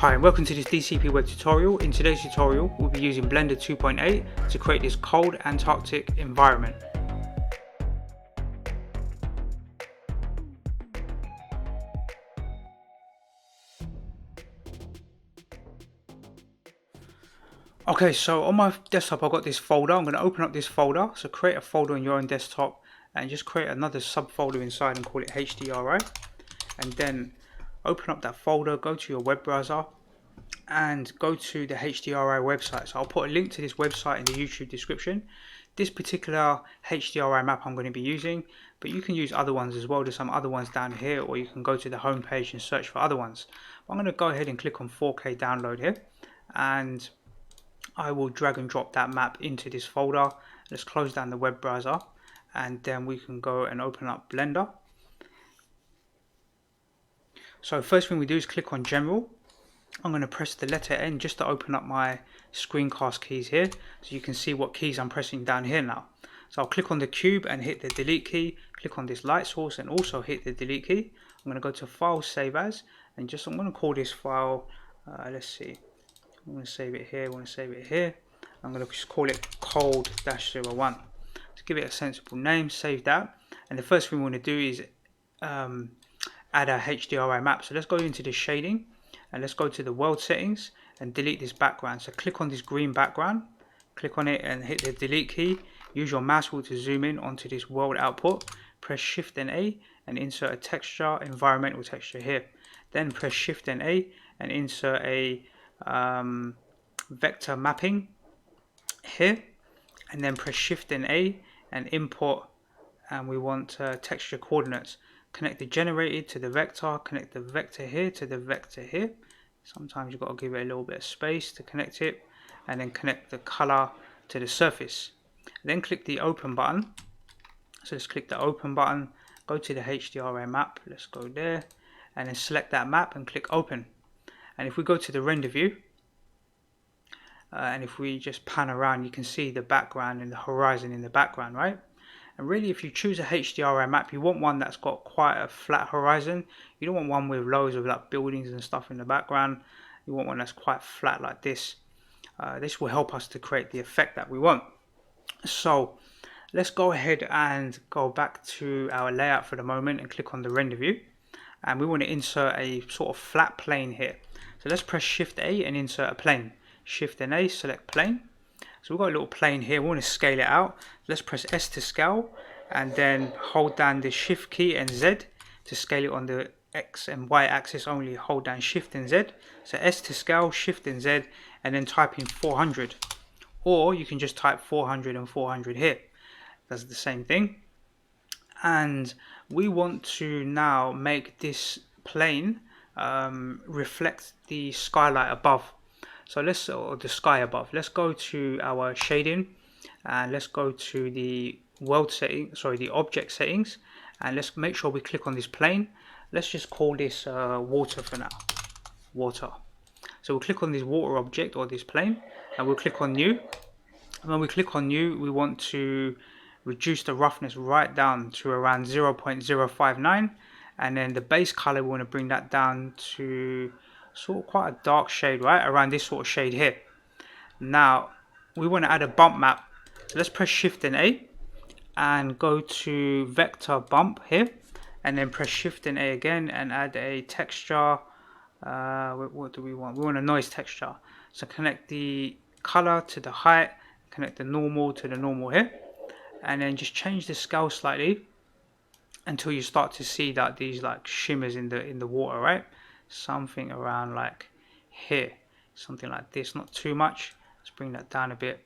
Hi and welcome to this DCP web tutorial. In today's tutorial we'll be using Blender 2.8 to create this cold Antarctic environment. Okay, so on my desktop I've got this folder. I'm going to open up this folder. So create a folder on your own desktop and just create another subfolder inside and call it HDRI. And then open up that folder, go to your web browser and go to the HDRI website. So I'll put a link to this website in the YouTube description. This particular HDRI map I'm going to be using, but you can use other ones as well. There's some other ones down here, or you can go to the home page and search for other ones. I'm going to go ahead and click on 4K download here, and I will drag and drop that map into this folder. Let's close down the web browser and then we can go and open up Blender. So first thing we do is click on General. I'm going to press the letter N just to open up my screencast keys here, so you can see what keys I'm pressing down here now. So I'll click on the cube and hit the delete key, click on this light source and also hit the delete key. I'm going to go to File, Save As, and I'm going to call this file, let's see, I'm going to save it here, I'm going to save it here. I'm going to just call it cold-01. To give it a sensible name, save that. And the first thing we want to do is add a HDRI map. So let's go into the shading and let's go to the world settings and delete this background. So click on this green background, click on it and hit the delete key. Use your mouse wheel to zoom in onto this world output. Press Shift and A and insert a texture, environmental texture here. Then press Shift and A and insert a vector mapping here, and then press Shift and A and import, and we want texture coordinates. Connect the generated to the vector, connect the vector here to the vector here. Sometimes you've got to give it a little bit of space to connect it, and then connect the color to the surface. Then click the open button. So let's click the open button, go to the HDRI map, let's go there, and then select that map and click open. And if we go to the render view, and if we just pan around, you can see the background and the horizon in the background, right? And really, if you choose a HDRI map, you want one that's got quite a flat horizon. You don't want one with loads of like buildings and stuff in the background. You want one that's quite flat like this. This will help us to create the effect that we want. So let's go ahead and go back to our layout for the moment and click on the render view. And we want to insert a sort of flat plane here. So let's press Shift A and insert a plane. Shift and A, select plane. So we've got a little plane here, we want to scale it out. Let's press S to scale and then hold down the Shift key and Z to scale it on the X and Y axis only. Hold down Shift and Z. So S to scale, Shift and Z, and then type in 400. Or you can just type 400 and 400 here. That's the same thing. And we want to now make this plane reflect the skylight above. So or the sky above. Let's go to our shading and let's go to the world setting, the object settings, and let's make sure we click on this plane. Let's just call this water for now. Water. So we'll click on this water object or this plane and we'll click on new. And when we click on new, we want to reduce the roughness right down to around 0.059, and then the base color we want to bring that down to sort of quite a dark shade, right around this sort of shade here. Now we want to add a bump map, so let's press Shift and A and go to vector bump here, and then press Shift and A again and add a texture. What do we want? We want a noise texture. So connect the color to the height, connect the normal to the normal here, and then just change the scale slightly until you start to see that these like shimmers in the water, right? Something around like here, something like this, not too much. Let's bring that down a bit,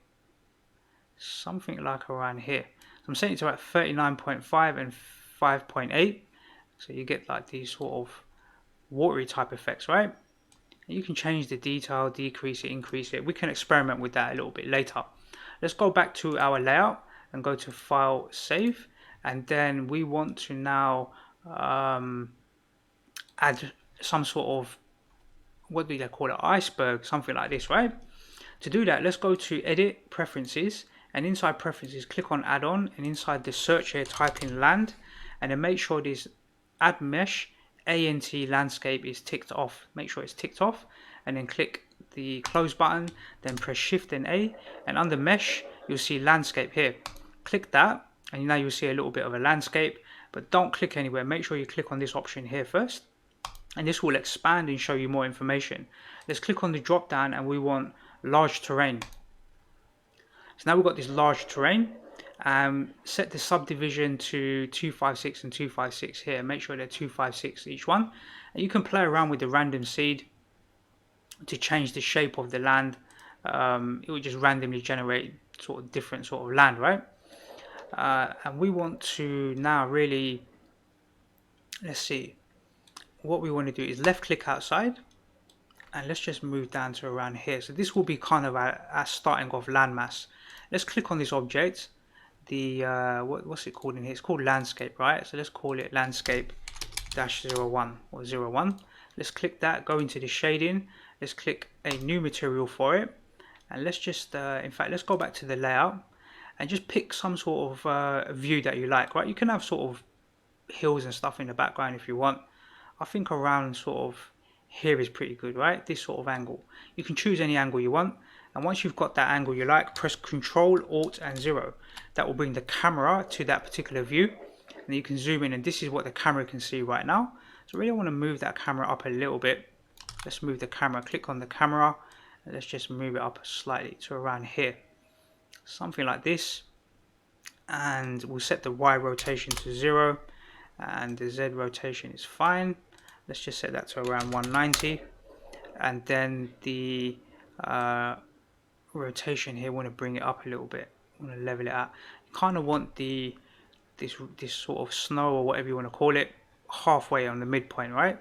something like around here. So I'm setting it to about 39.5 and 5.8, so you get like these sort of watery type effects, right? And you can change the detail, decrease it, increase it. We can experiment with that a little bit later. Let's go back to our layout and go to File, Save, and then we want to now add some sort of, what do they call it, iceberg, something like this, right? To do that, let's go to Edit, Preferences, and inside Preferences click on Add-on, and inside the search here type in Land, and then make sure this Add Mesh A.N.T Landscape is ticked off. Make sure it's ticked off, and then click the close button, then press Shift and A, and under mesh you'll see landscape here. Click that and now you'll see a little bit of a landscape, but don't click anywhere. Make sure you click on this option here first, and this will expand and show you more information. Let's click on the drop down and we want large terrain. So now we've got this large terrain. Set the subdivision to 256 and 256 here. Make sure they're 256 each one, and you can play around with the random seed to change the shape of the land. It will just randomly generate sort of different sort of land, right? And we want to now really, let's see, what we want to do is left click outside, and let's just move down to around here. So this will be kind of our starting off landmass. Let's click on this object, the what's it called in here? It's called landscape, right? So let's call it landscape -01 or 01. Let's click that, go into the shading, let's click a new material for it, and let's just in fact let's go back to the layout and just pick some sort of view that you like, right? You can have sort of hills and stuff in the background if you want. I think around sort of here is pretty good, right? This sort of angle. You can choose any angle you want, and once you've got that angle you like, press Control, Alt and 0. That will bring the camera to that particular view, and you can zoom in, and this is what the camera can see right now. So really I want to move that camera up a little bit. Let's move the camera, click on the camera, and let's just move it up slightly to around here. Something like this. And we'll set the Y rotation to 0, and the Z rotation is fine. Let's just set that to around 190, and then the rotation here, want to bring it up a little bit, want to level it out. You kind of want this sort of snow or whatever you want to call it halfway on the midpoint, right,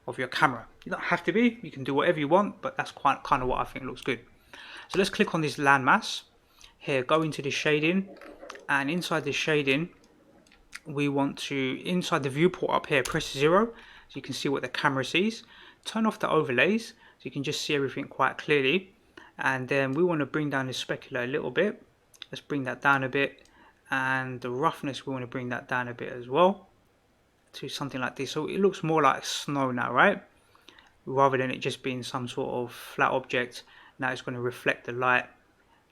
of your camera. You don't have to be, you can do whatever you want, but that's kind of what I think looks good. So let's click on this landmass here, go into the shading, and inside the shading we want to, inside the viewport up here, press 0 so you can see what the camera sees. Turn off the overlays so you can just see everything quite clearly, and then we want to bring down the specular a little bit. Let's bring that down a bit, and the roughness we want to bring that down a bit as well to something like this, so it looks more like snow now, right, rather than it just being some sort of flat object. Now it's going to reflect the light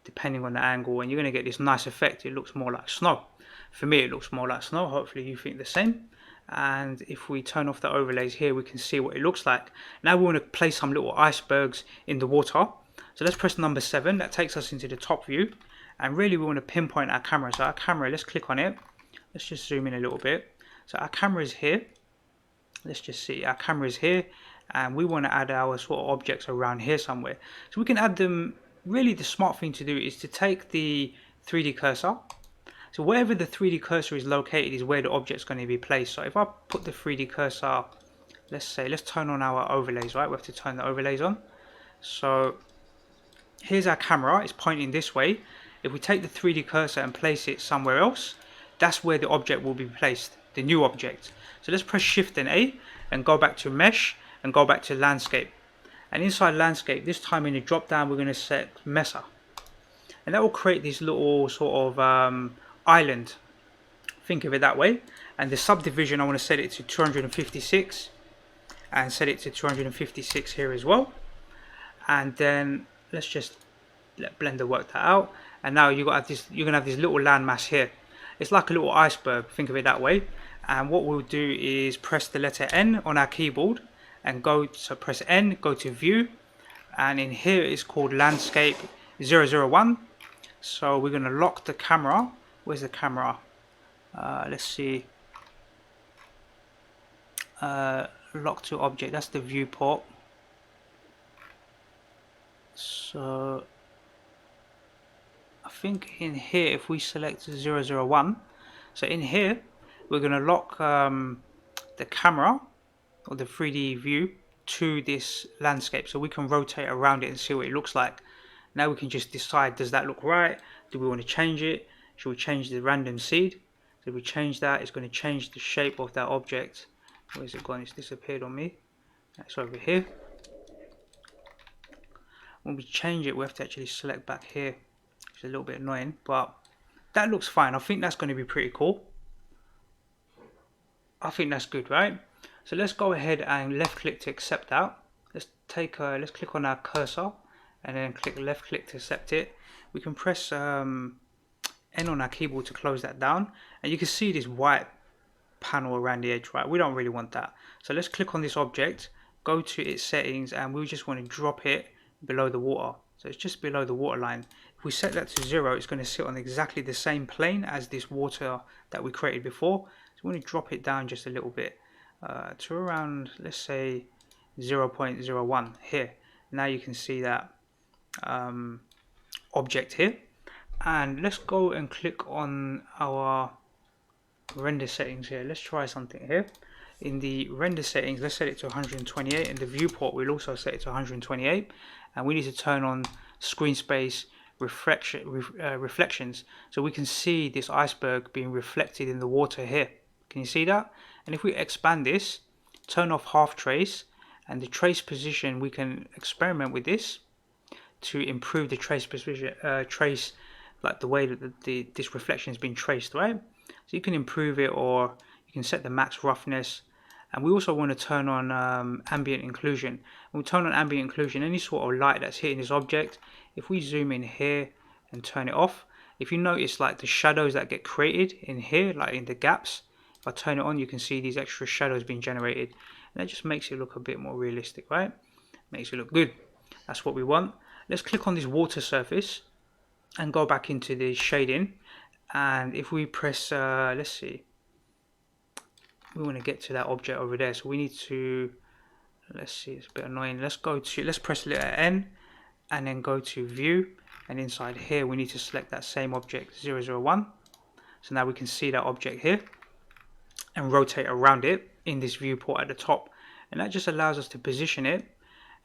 depending on the angle, and you're going to get this nice effect. It looks more like snow. For me it looks more like snow, hopefully you think the same. And if we turn off the overlays here, we can see what it looks like. Now we want to place some little icebergs in the water, so let's press number 7. That takes us into the top view, and really we want to pinpoint our camera. So our camera, let's click on it, let's just zoom in a little bit. So our camera is here, let's just see, our camera is here, and we want to add our sort of objects around here somewhere. So we can add them. Really the smart thing to do is to take the 3D cursor. So wherever the 3D cursor is located is where the object's going to be placed. So if I put the 3D cursor, let's turn on our overlays, right? We have to turn the overlays on. So here's our camera, it's pointing this way. If we take the 3D cursor and place it somewhere else, that's where the object will be placed, the new object. So let's press Shift and A and go back to mesh and go back to landscape. And inside landscape, this time in the drop down we're going to set Mesa, and that will create this little sort of island, think of it that way. And the subdivision, I want to set it to 256 and set it to 256 here as well. And then let's just let Blender work that out, and now you're going to have this little landmass here. It's like a little iceberg, think of it that way. And what we'll do is press the letter N on our keyboard and press N, go to view, and in here it's called landscape 001. So we're going to lock the camera. Where's the camera? Let's see, lock to object, that's the viewport. So I think in here if we select 001, so in here we're going to lock the camera or the 3D view to this landscape, so we can rotate around it and see what it looks like. Now we can just decide, does that look right? Do we want to change it? Should we change the random seed? So if we change that, it's going to change the shape of that object. Where's it gone? It's disappeared on me. It's over here. When we change it, we have to actually select back here. It's a little bit annoying, but that looks fine. I think that's going to be pretty cool. I think that's good, right? So let's go ahead and left click to accept that, let's click on our cursor and then click left click to select it. We can press N on our keyboard to close that down, and you can see this white panel around the edge, right? We don't really want that. So let's click on this object, go to its settings, and we just want to drop it below the water. So it's just below the water line. If we set that to 0, it's going to sit on exactly the same plane as this water that we created before. So we want to drop it down just a little bit to around, let's say 0.01 here. Now you can see that object here. And let's go and click on our render settings here. Let's try something here. In the render settings, let's set it to 128, and the viewport we'll also set it to 128, and we need to turn on screen space reflections, so we can see this iceberg being reflected in the water here. Can you see that? And if we expand this, turn off half trace, and the trace position, we can experiment with this to improve the trace position, like the way that this reflection has been traced, right? So you can improve it, or you can set the max roughness. And we also want to turn on ambient inclusion. When we turn on ambient inclusion, any sort of light that's hitting this object, if we zoom in here and turn it off, if you notice like the shadows that get created in here, like in the gaps, if I turn it on, you can see these extra shadows being generated. And that just makes it look a bit more realistic, right? Makes it look good. That's what we want. Let's click on this water surface and go back into the shading. And if we press, let's see, we want to get to that object over there, so we need to, let's see, it's a bit annoying, let's press the letter N and then go to view, and inside here we need to select that same object 001. So now we can see that object here and rotate around it in this viewport at the top, and that just allows us to position it.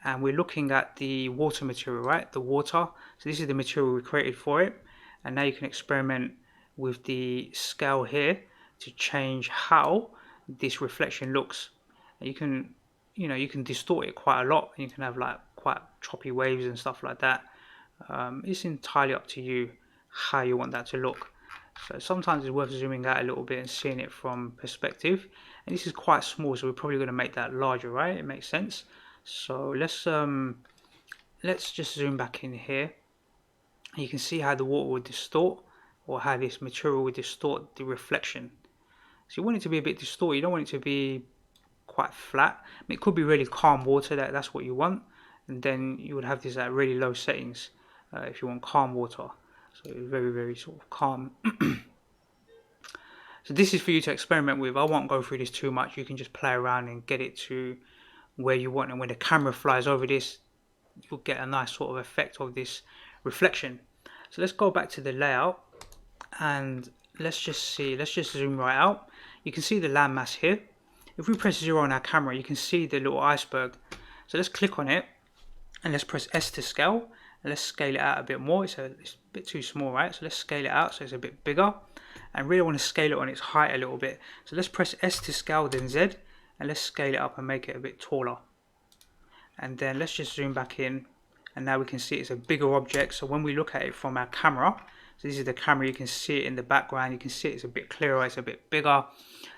And we're looking at the water material, right? The water, so this is the material we created for it, and now you can experiment with the scale here to change how this reflection looks. You can, you can distort it quite a lot, and you can have like quite choppy waves and stuff like that. It's entirely up to you how you want that to look. So sometimes it's worth zooming out a little bit and seeing it from perspective. And this is quite small, so we're probably going to make that larger, right? It makes sense. So let's just zoom back in here. You can see how the water would distort, or how this material would distort the reflection. So you want it to be a bit distorted, you don't want it to be quite flat. I mean, it could be really calm water, that's what you want, and then you would have this at really low settings if you want calm water. So very, very sort of calm. So this is for you to experiment with. I won't go through this too much. You can just play around and get it to where you want, and when the camera flies over this, you'll get a nice sort of effect of this reflection. So let's go back to the layout, and let's just zoom right out. You can see the landmass here. If we press 0 on our camera, you can see the little iceberg. So let's click on it, and let's press S to scale, and let's scale it out a bit more. It's a bit too small, right? So let's scale it out so it's a bit bigger, and really want to scale it on its height a little bit. So let's press S to scale, then Z, and let's scale it up and make it a bit taller. And then let's just zoom back in, and now we can see it's a bigger object. So when we look at it from our camera, so this is the camera, you can see it in the background, you can see it's a bit clearer, it's a bit bigger,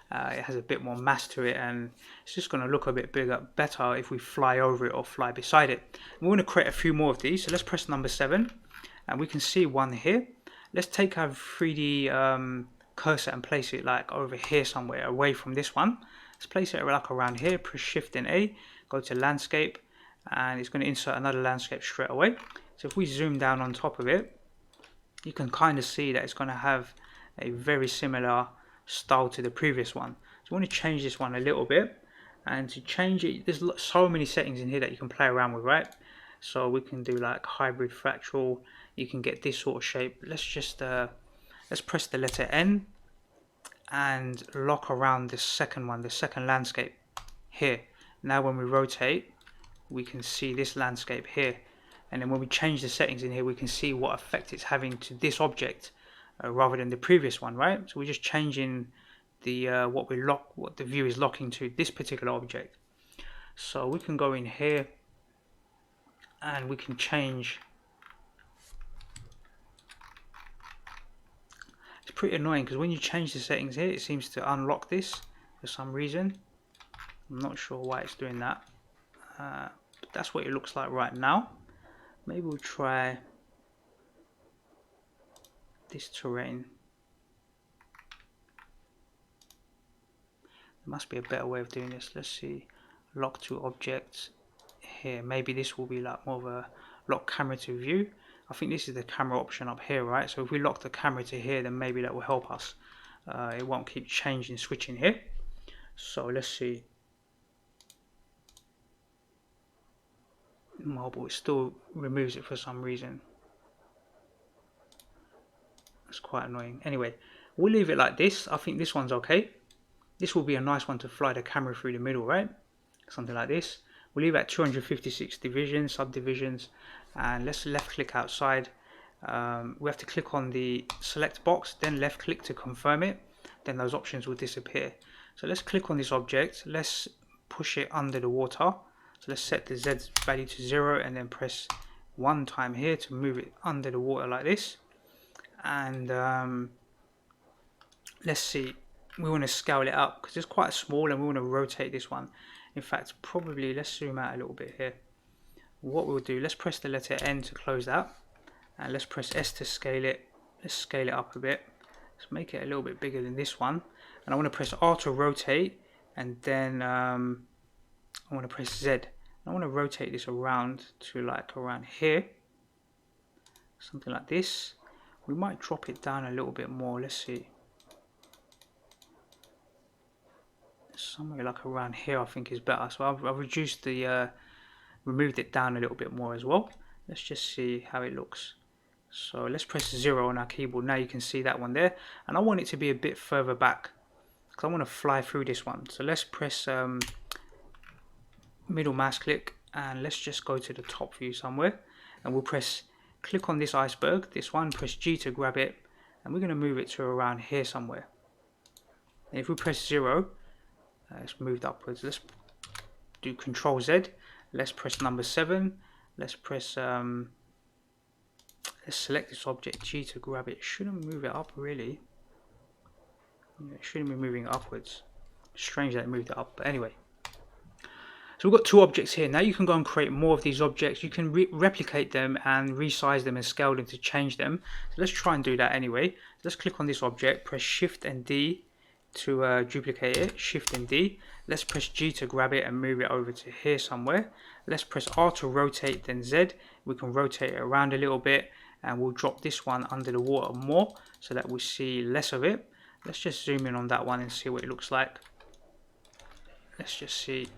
it has a bit more mass to it, and it's just going to look a bit better if we fly over it or fly beside it. And we want to create a few more of these, so let's press number 7, and we can see one here. Let's take our 3D cursor and place it like over here somewhere, away from this one. Let's place it like around here, press Shift and A, go to landscape, and it's going to insert another landscape straight away. So if we zoom down on top of it, you can kind of see that it's going to have a very similar style to the previous one. So I want to change this one a little bit, and to change it, there's so many settings in here that you can play around with, right? So we can do like hybrid fractal, you can get this sort of shape. Let's just let's press the letter N and lock around the second one, the second landscape here. Now when we rotate, we can see this landscape here, and then when we change the settings in here, we can see what effect it's having to this object rather than the previous one, right? So we're just changing the what the view is locking to this particular object. So we can go in here and we can change. It's pretty annoying because when you change the settings here, it seems to unlock this for some reason. I'm not sure why it's doing that. that's what it looks like right now. Maybe we'll try this terrain. There must be a better way of doing this. Let's see, lock to objects here. Maybe this will be like more of a lock camera to view. I think this is the camera option up here, right? So if we lock the camera to here, then maybe that will help us. It won't keep changing, switching here. So let's see. Mobile, it still removes it for some reason. It's quite annoying. Anyway, we'll leave it like this. I think this one's okay. This will be a nice one to fly the camera through the middle, right? Something like this. We'll leave it at 256 divisions, subdivisions, and let's left click outside. We have to click on the select box, then left click to confirm it. Then those options will disappear. So let's click on this object. Let's push it under the water. So let's set the Z value to 0 and then press 1 time here to move it under the water like this. And let's see, we want to scale it up because it's quite small and we want to rotate this one. In fact, probably let's zoom out a little bit here. What we'll do, let's press the letter N to close that, and let's press S to scale it. Let's scale it up a bit. Let's make it a little bit bigger than this one, and I want to press R to rotate, and then I want to press Z. I want to rotate this around to like around here, something like this. We might drop it down a little bit more. Let's see, somewhere like around here I think is better. So I've reduced the removed it down a little bit more as well. Let's just see how it looks. So let's press 0 on our keyboard. Now you can see that one there, and I want it to be a bit further back because I want to fly through this one. So let's press middle mouse click, and let's just go to the top view somewhere, and we'll press click on this iceberg, this one, press G to grab it, and we're going to move it to around here somewhere. And if we press 0, it's moved upwards. Let's do Control Z. Let's press number 7. Let's press let's select this object, G to grab it. It shouldn't move it up really. Yeah, it shouldn't be moving it upwards. Strange that it moved it up, but anyway. So we've got 2 objects here. Now you can go and create more of these objects. You can replicate them and resize them and scale them to change them. So let's try and do that anyway. Let's click on this object, press Shift and D to duplicate it, Shift and D. Let's press G to grab it and move it over to here somewhere. Let's press R to rotate, then Z. We can rotate it around a little bit, and we'll drop this one under the water more so that we see less of it. Let's just zoom in on that one and see what it looks like. Let's just see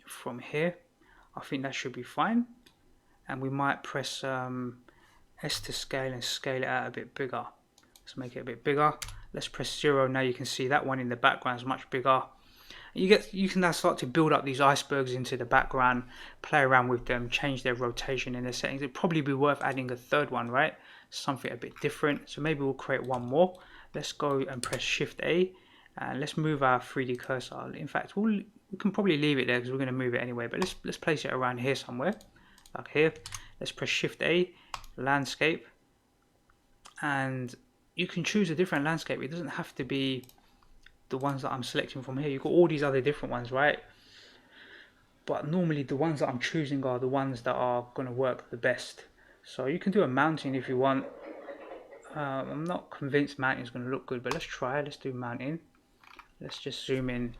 from here. I think that should be fine, and we might press S to scale and scale it out a bit bigger. Let's make it a bit bigger. Let's press 0. Now you can see that one in the background is much bigger. You can now start to build up these icebergs into the background, play around with them, change their rotation and their settings. It'd probably be worth adding a third one, right? Something a bit different. So maybe we'll create one more. Let's go and press Shift A, and let's move our 3D cursor. In fact, we can probably leave it there because we're going to move it anyway. But let's place it around here somewhere, like here. Let's press Shift A, landscape, and you can choose a different landscape. It doesn't have to be the ones that I'm selecting from here. You've got all these other different ones, right? But normally the ones that I'm choosing are the ones that are going to work the best. So you can do a mountain if you want. I'm not convinced mountain is going to look good, but let's try. Let's do mountain. Let's just zoom in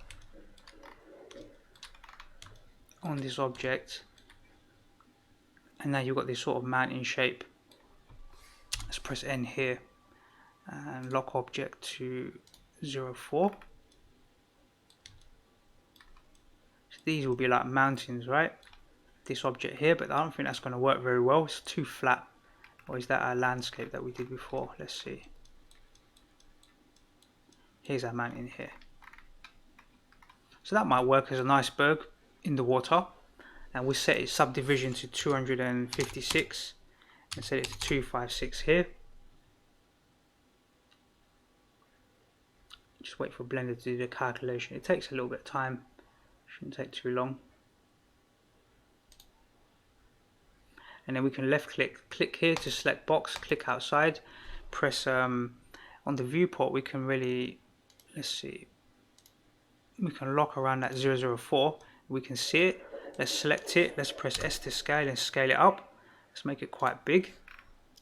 on this object, and now you've got this sort of mountain shape. Let's press N here and lock object to 0.4. So these will be like mountains, right? This object here, but I don't think that's going to work very well. It's too flat. Or is that our landscape that we did before? Let's see. Here's our mountain here. So that might work as an iceberg in the water. And we'll set its subdivision to 256 and set it to 256 here. Just wait for Blender to do the calculation. It takes a little bit of time. Shouldn't take too long. And then we can left click here to select box, click outside, press on the viewport. We can really, let's see, we can lock around that 004. We can see it. Let's select it, let's press S to scale and scale it up. Let's make it quite big,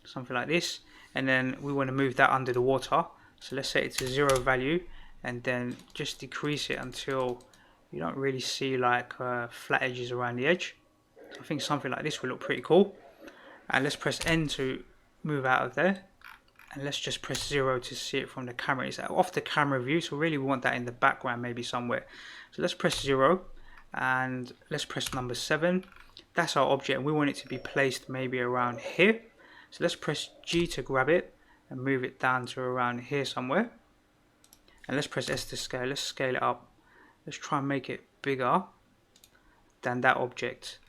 something like this. And then we want to move that under the water, so let's set it to 0 value and then just decrease it until you don't really see like flat edges around the edge. So I think something like this will look pretty cool. And let's press N to move out of there, and let's just press 0 to see it from the camera. It's off the camera view, so really we want that in the background maybe somewhere. So let's press 0 and let's press number 7. That's our object and we want it to be placed maybe around here. So let's press G to grab it and move it down to around here somewhere. And let's press S to scale. Let's scale it up. Let's try and make it bigger than that object.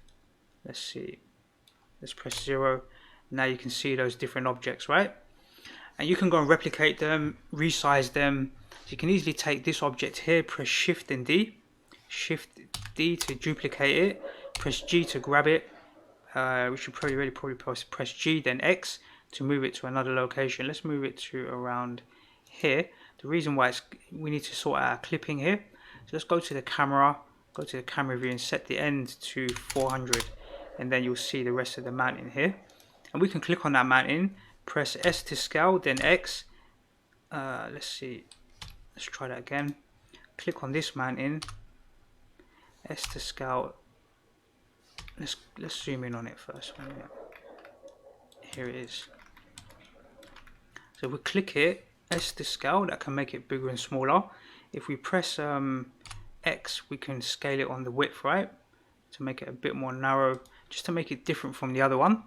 Let's see. Let's press 0. Now you can see those different objects, right? And you can go and replicate them, resize them. So you can easily take this object here, press Shift and D. Shift D to duplicate it. Press G to grab it. We should probably press G then X to move it to another location. Let's move it to around here. The reason why we need to sort out our clipping here. So let's go to the camera, go to the camera view and set the end to 400. And then you'll see the rest of the mountain here. And we can click on that mountain, press S to scale, then X. Let's see, let's try that again. Click on this mountain, S to scale. Let's zoom in on it first. Here it is. So if we click it, S to scale, that can make it bigger and smaller. If we press X, we can scale it on the width, right? To make it a bit more narrow, just to make it different from the other one.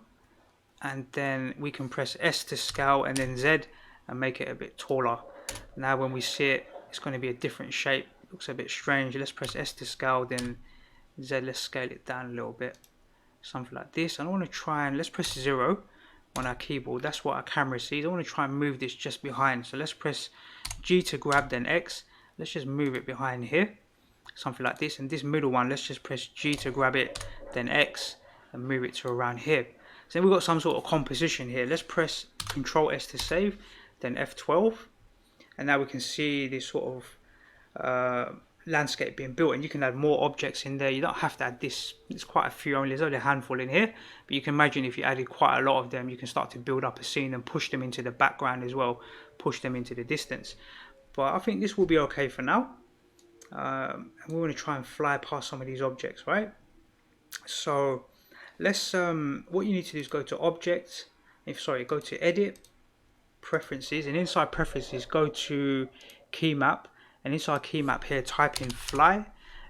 And then we can press S to scale and then Z and make it a bit taller. Now when we see it, it's going to be a different shape. It looks a bit strange. Let's press S to scale, then Z. Let's scale it down a little bit, something like this. And I want to try and let's press 0 on our keyboard. That's what our camera sees. I want to try and move this just behind. So let's press G to grab, then X. Let's just move it behind here, something like this. And this middle one, let's just press G to grab it, then X, and move it to around here. So then we've got some sort of composition here. Let's press Control S to save, then F12, and now we can see this sort of landscape being built. And you can add more objects in there. You don't have to add this. There's quite a few only. There's only a handful in here, but you can imagine if you added quite a lot of them, you can start to build up a scene and push them into the background as well, push them into the distance. But I think this will be okay for now. And we want to try and fly past some of these objects, right? So let's what you need to do is go to Object, go to Edit, Preferences, and inside Preferences go to Key Map, and inside Key Map here type in Fly,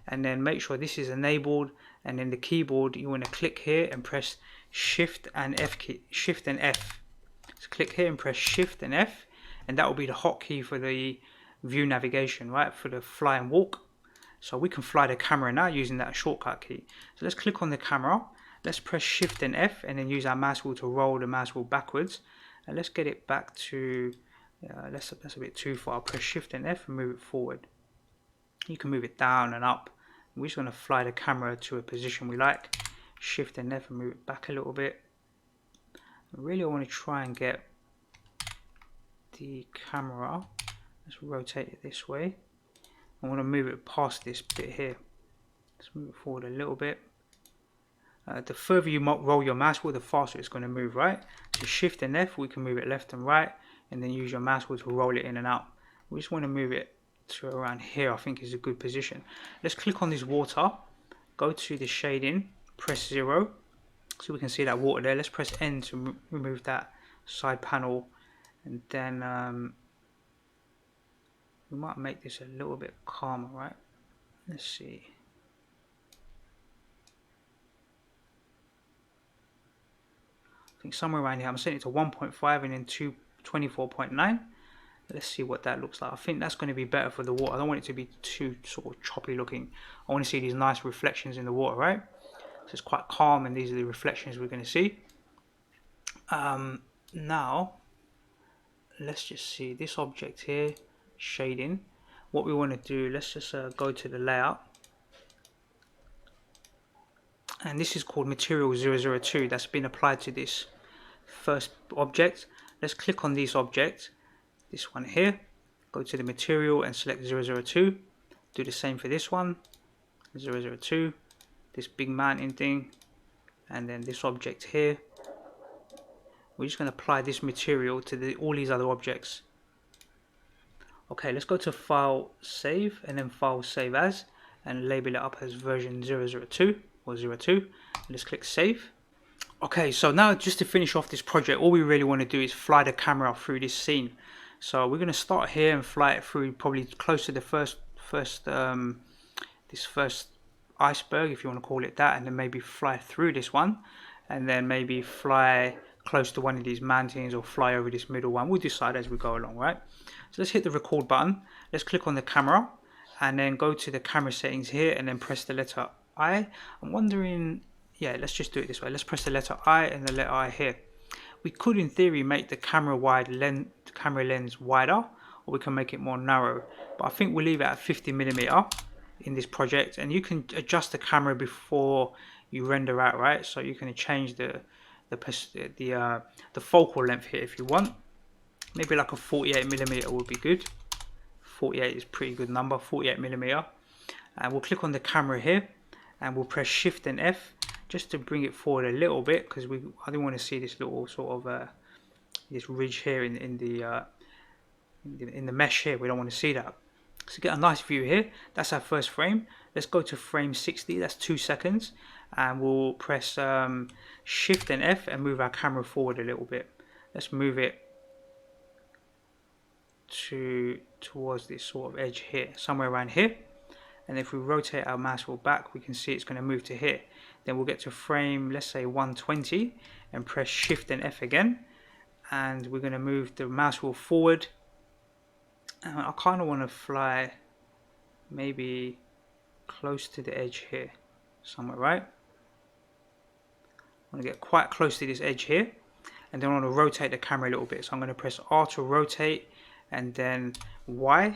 and then make sure this is enabled. And then the keyboard, you want to click here and press Shift and F key, Shift and F. So click here and press Shift and F, and that will be the hotkey for the view navigation, right, for the fly and walk. So we can fly the camera now using that shortcut key. So let's click on the camera. Let's press Shift and F and then use our mouse wheel to roll the mouse wheel backwards. And let's get it back to, that's a bit too far. Press Shift and F and move it forward. You can move it down and up. We're just going to fly the camera to a position we like. Shift and F and move it back a little bit. Really, I want to try and get the camera. Let's rotate it this way. I want to move it past this bit here. Let's move it forward a little bit. The further you roll your mouse wheel, the faster it's going to move, right? So Shift and F, we can move it left and right, and then use your mouse wheel to roll it in and out. We just want to move it to around here. I think is a good position. Let's click on this water, go to the shading, press 0, so we can see that water there. Let's press N to remove that side panel, and then we might make this a little bit calmer, right? Let's see. I think somewhere around here. I'm setting it to 1.5 and then 24.9. Let's see what that looks like. I think that's going to be better for the water. I don't want it to be too sort of choppy looking. I want to see these nice reflections in the water, right? So it's quite calm, and these are the reflections we're going to see. Now, let's just see this object here, shading. What we want to do, let's just go to the layout. And this is called Material 002. That's been applied to this first object. Let's click on this object, this one here. Go to the material and select 002. Do the same for this one, 002. this big mountain thing, and then this object here. We're just going to apply this material to all these other objects. Okay, let's go to File, Save, and then File, Save As, and label it up as version 002 or 02. Let's click Save. Okay, so now just to finish off this project, all we really want to do is fly the camera through this scene. So we're going to start here and fly it through probably close to the first iceberg, if you want to call it that, and then maybe fly through this one, and then maybe fly close to one of these mountains or fly over this middle one. We'll decide as we go along, right? So let's hit the record button. Let's click on the camera and then go to the camera settings here and then press the letter I. I'm wondering, yeah, let's just do it this way. Let's press the letter I and the letter I here. We could in theory make the camera lens wider, or we can make it more narrow, but I think we'll leave it at 50mm in this project, and you can adjust the camera before you render out, right? So you can change the focal length here if you want. Maybe like a 48mm would be good. 48 is a pretty good number, 48mm. And we'll click on the camera here and we'll press Shift and F just to bring it forward a little bit, because I don't want to see this little sort of this ridge here in the mesh here. We don't want to see that. So get a nice view here. That's our first frame. Let's go to frame 60. That's 2 seconds, and we'll press Shift and F and move our camera forward a little bit. Let's move it towards this sort of edge here, somewhere around here. And if we rotate our mouse wheel back, we can see it's going to move to here. Then we'll get to frame, let's say 120, and press Shift and F again, and we're going to move the mouse wheel forward. And I kind of want to fly maybe close to the edge here somewhere, right? I want to get quite close to this edge here, and then I want to rotate the camera a little bit. So I'm going to press R to rotate and then Y, and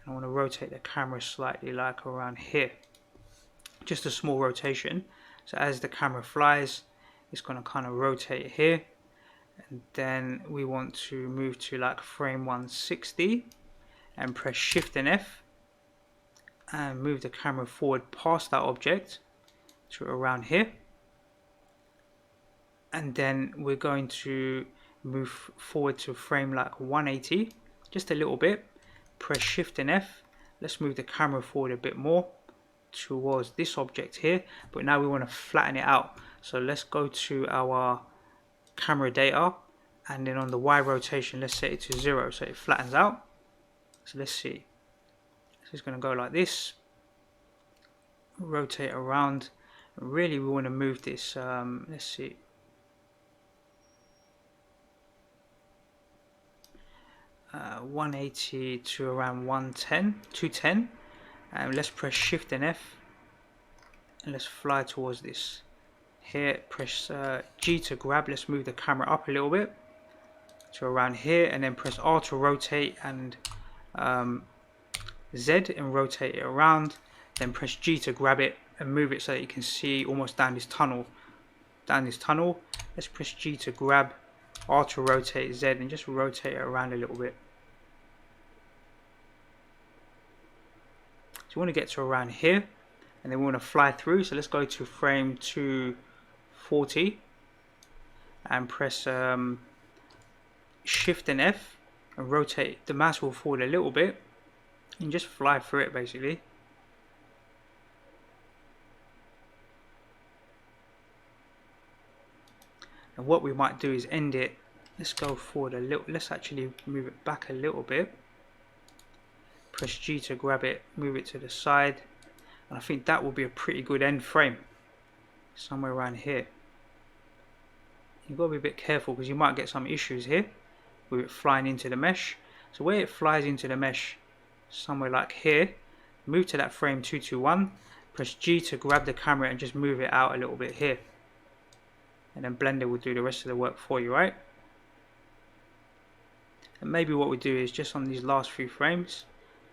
I want to rotate the camera slightly like around here, just a small rotation. So as the camera flies, it's going to kind of rotate here, and then we want to move to like frame 160 and press Shift and F and move the camera forward past that object to around here. And then we're going to move forward to frame like 180, just a little bit. Press Shift and F. Let's move the camera forward a bit more towards this object here, but now we want to flatten it out. So let's go to our camera data, and then on the Y rotation, let's set it to 0 so it flattens out. So let's see. This is going to go like this. Rotate around. Really, we want to move this. Let's see. Uh, 180 to around 110, 210, and let's press Shift and F, and let's fly towards this. Here, press G to grab. Let's move the camera up a little bit to around here, and then press R to rotate, and Z and rotate it around. Then press G to grab it and move it so that you can see almost down this tunnel. Let's press G to grab, R to rotate, Z, and just rotate it around a little bit. So we want to get to around here, and then we want to fly through. So let's go to frame 240 and press Shift and F and rotate the mouse wheel forward a little bit and just fly through it basically. And what we might do is end it. Let's go forward a little. Let's actually move it back a little bit. Press G to grab it, move it to the side, and I think that will be a pretty good end frame. Somewhere around here. You've got to be a bit careful because you might get some issues here with it flying into the mesh. So where it flies into the mesh, somewhere like here, move to that frame 221, press G to grab the camera and just move it out a little bit here. And then Blender will do the rest of the work for you, right? And maybe what we do is just on these last few frames,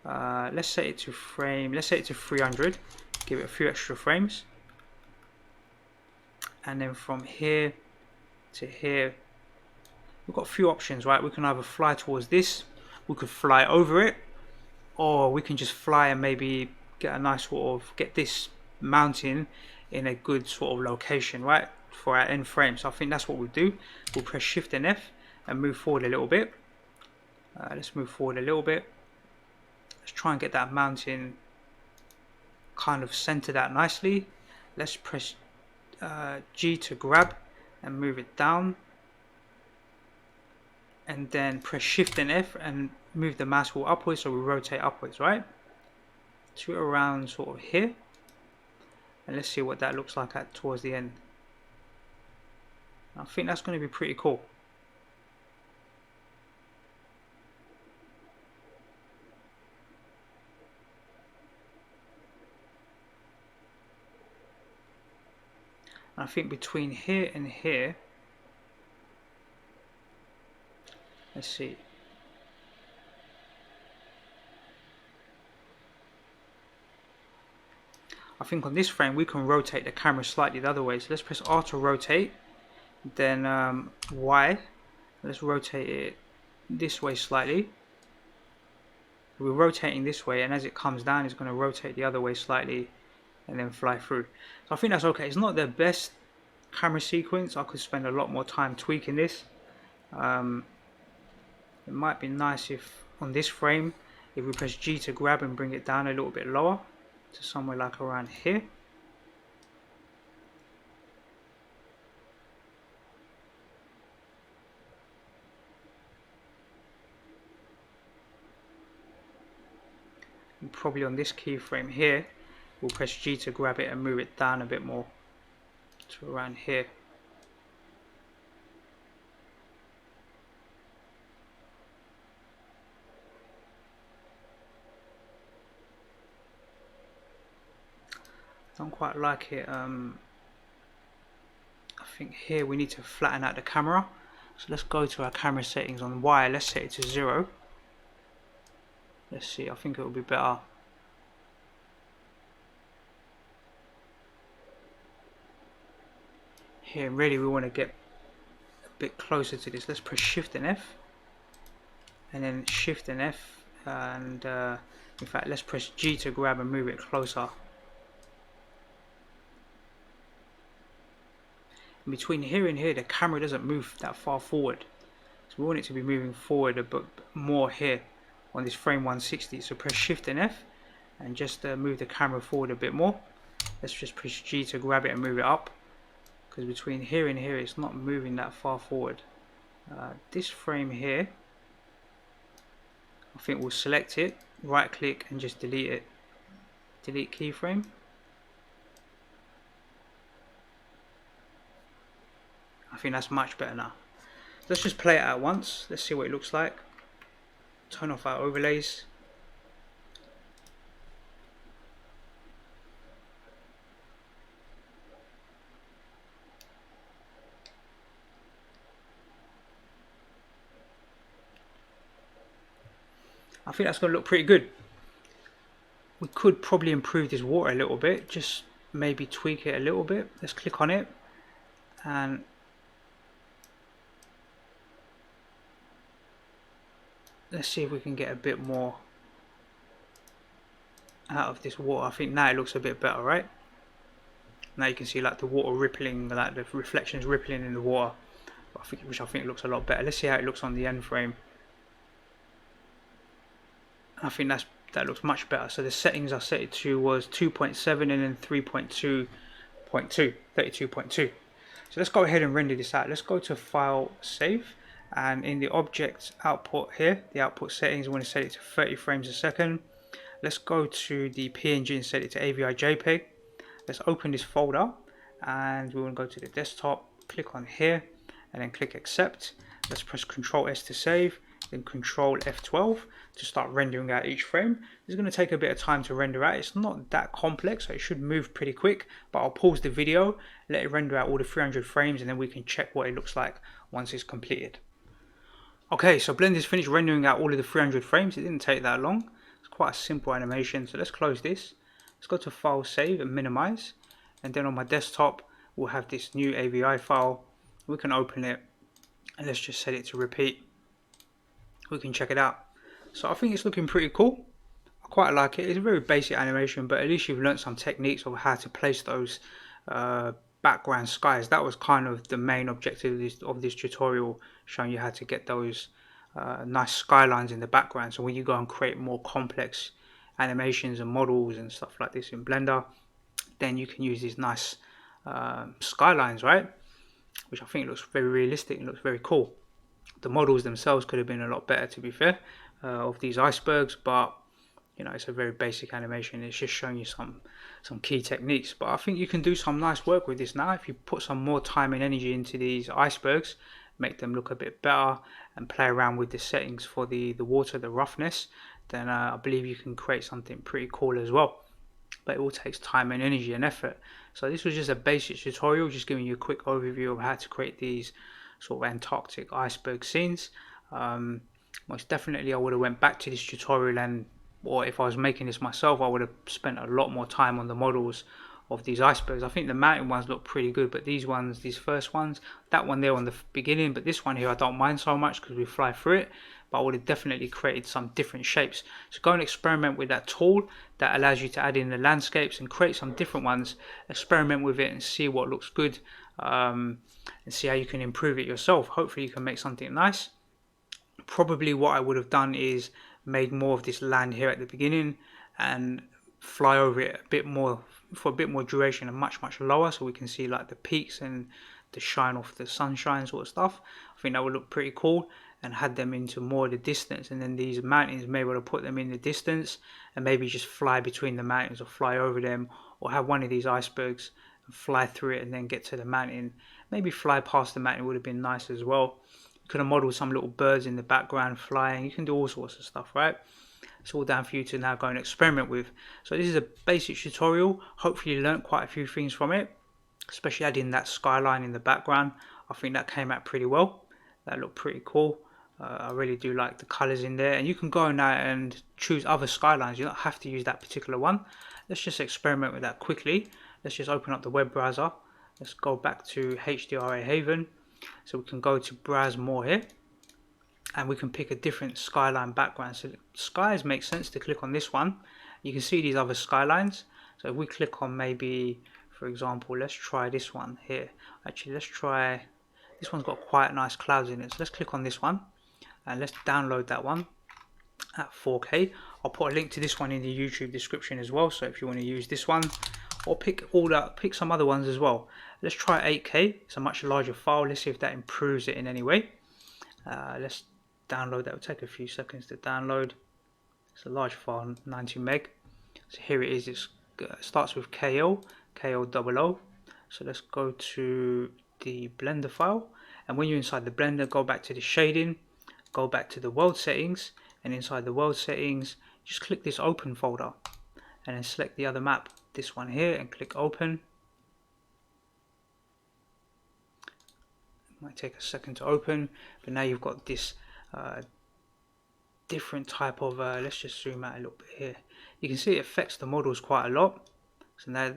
let's set it to 300, give it a few extra frames, and then from here to here we've got a few options, right? We can either fly towards this, we could fly over it, or we can just fly and maybe get a nice sort of get this mountain in a good sort of location, right, for our end frame. So I think that's what we'll do. We'll press Shift and F and move forward a little bit. Let's move forward a little bit. Let's try and get that mountain kind of centered out nicely. Let's press G to grab and move it down, and then press Shift and F and move the mouse wheel upwards, so we rotate upwards, right, to around sort of here. And let's see what that looks like towards the end. I think that's going to be pretty cool. I think between here and here, let's see. I think on this frame we can rotate the camera slightly the other way. So let's press R to rotate, then Y. Let's rotate it this way slightly. We're rotating this way, and as it comes down, it's going to rotate the other way slightly and then fly through. So I think that's okay. It's not the best camera sequence. I could spend a lot more time tweaking this. It might be nice if on this frame, if we press G to grab and bring it down a little bit lower to somewhere like around here. And probably on this keyframe here, we'll press G to grab it and move it down a bit more to around here. Don't quite like it. I think here we need to flatten out the camera. So let's go to our camera settings on Y. Let's set it to 0. Let's see, I think it will be better. Here, really, we want to get a bit closer to this. Let's press Shift and F, and then Shift and F, and in fact, let's press G to grab and move it closer. In between here and here, the camera doesn't move that far forward, so we want it to be moving forward a bit more here on this frame 160. So press Shift and F and just move the camera forward a bit more. Let's just press G to grab it and move it up, because between here and here it's not moving that far forward. This frame here, I think we'll select it, right click and just delete it. Delete keyframe. I think that's much better now. Let's just play it out once. Let's see what it looks like. Turn off our overlays. I think that's going to look pretty good. We could probably improve this water a little bit, just maybe tweak it a little bit. Let's click on it and let's see if we can get a bit more out of this water. I think now it looks a bit better, right? Now you can see like the water rippling, like the reflections rippling in the water, which I think looks a lot better. Let's see how it looks on the end frame. I think that looks much better. So the settings I set it to was 2.7 and then 3.2.2, 32.2. So let's go ahead and render this out. Let's go to File, Save, and in the Object output here, the output settings, I want to set it to 30 frames a second. Let's go to the PNG and set it to AVI JPEG. Let's open this folder and we want to go to the desktop, click on here and then click Accept. Let's press Ctrl S to save, then Ctrl F12 to start rendering out each frame. It's going to take a bit of time to render out. It's not that complex, so it should move pretty quick, but I'll pause the video, let it render out all the 300 frames, and then we can check what it looks like once it's completed. Okay, so Blender's finished rendering out all of the 300 frames. It didn't take that long. It's quite a simple animation. So let's close this. Let's go to File, Save and Minimize, and then on my desktop we'll have this new AVI file. We can open it and let's just set it to repeat. We can check it out. So I think it's looking pretty cool. I quite like it. It's a very basic animation, but at least you've learned some techniques of how to place those background skies. That was kind of the main objective of this tutorial, showing you how to get those nice skylines in the background. So when you go and create more complex animations and models and stuff like this in Blender, then you can use these nice skylines, right? Which I think looks very realistic and looks very cool. The models themselves could have been a lot better, to be fair, of these icebergs, but you know, it's a very basic animation. It's just showing you some key techniques, but I think you can do some nice work with this now if you put some more time and energy into these icebergs, make them look a bit better, and play around with the settings for the water, the roughness. Then I believe you can create something pretty cool as well. But it all takes time and energy and effort. So this was just a basic tutorial, just giving you a quick overview of how to create these sort of Antarctic iceberg scenes. Most definitely I would have went back to this tutorial, and or if I was making this myself, I would have spent a lot more time on the models of these icebergs. I think the mountain ones look pretty good, but these ones, these first ones, that one there on the beginning, but this one here I don't mind so much because we fly through it, but I would have definitely created some different shapes. So go and experiment with that tool that allows you to add in the landscapes and create some different ones. Experiment with it and see what looks good, and see how you can improve it yourself. Hopefully you can make something nice. Probably what I would have done is made more of this land here at the beginning and fly over it a bit more for a bit more duration and much lower, so we can see like the peaks and the shine off the sunshine sort of stuff. I think that would look pretty cool, and had them into more of the distance, and then these mountains, maybe able to put them in the distance and maybe just fly between the mountains or fly over them, or have one of these icebergs and fly through it and then get to the mountain. Maybe fly past the mountain would have been nice as well. You could have modeled some little birds in the background flying. You can do all sorts of stuff, right? It's all down for you to now go and experiment with. So this is a basic tutorial. Hopefully you learned quite a few things from it, especially adding that skyline in the background. I think that came out pretty well. That looked pretty cool. I really do like the colors in there, and you can go now and choose other skylines. You don't have to use that particular one. Let's just experiment with that quickly. Let's just open up the web browser. Let's go back to HDRI Haven. So we can go to browse more here, and we can pick a different skyline background. So skies make sense to click on this one. You can see these other skylines. So if we click on, maybe for example, let's try this one here. Actually, let's try this one's got quite nice clouds in it. So let's click on this one and let's download that one at 4K. I'll put a link to this one in the YouTube description as well, so if you want to use this one, or pick some other ones as well. Let's try 8K. It's a much larger file. Let's see if that improves it in any way. Let's download. That will take a few seconds to download. It's a large file, 90 meg. So here it is. It starts with KL 00. So let's go to the Blender file, and when you're inside the Blender, go back to the shading, go back to the world settings, and inside the world settings just click this open folder and then select the other map, this one here, and click open. It might take a second to open, but now you've got this different type of let's just zoom out a little bit here. You can see it affects the models quite a lot. So now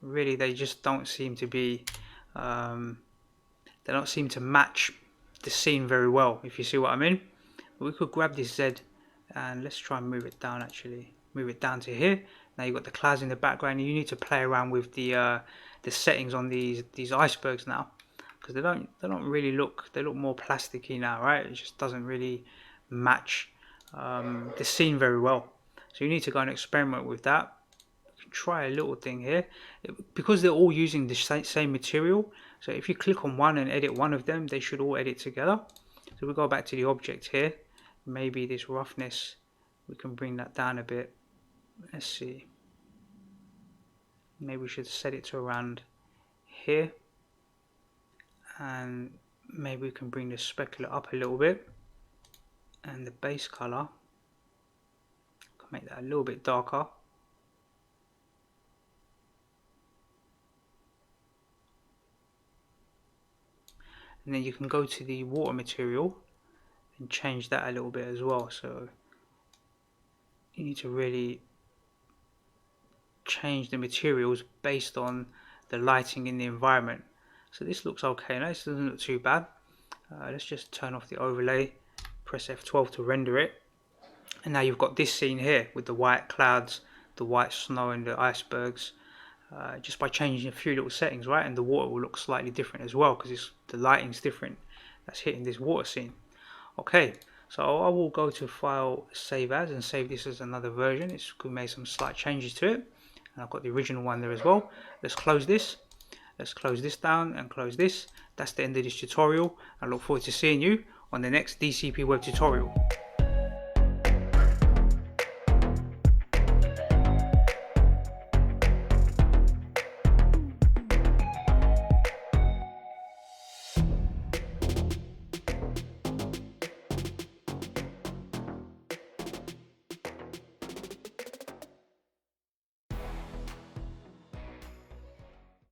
really they just don't seem to be they don't seem to match the scene very well, if you see what I mean. But we could grab this Z and let's try and move it down. Actually move it down to here. Now you've got the clouds in the background. You need to play around with the settings on these icebergs now, because they don't really look, they look more plasticky now, right? It just doesn't really match the scene very well. So you need to go and experiment with that. You can try a little thing here, because they're all using the same material. So if you click on one and edit one of them, they should all edit together. So we go back to the object here. Maybe this roughness, we can bring that down a bit. Let's see. Maybe we should set it to around here. And maybe we can bring the specular up a little bit. And the base color, can make that a little bit darker. And then you can go to the water material and change that a little bit as well. So you need to really change the materials based on the lighting in the environment. So this looks okay now. This doesn't look too bad. Let's just turn off the overlay, press F12 to render it, and now you've got this scene here with the white clouds, the white snow and the icebergs. just by changing a few little settings, right? And the water will look slightly different as well because the lighting's different that's hitting this water scene. Okay, so I will go to File, Save As, and save this as another version. We made some slight changes to it, and I've got the original one there as well. Let's close this. Let's close this down and close this. That's the end of this tutorial. I look forward to seeing you on the next DCP web tutorial.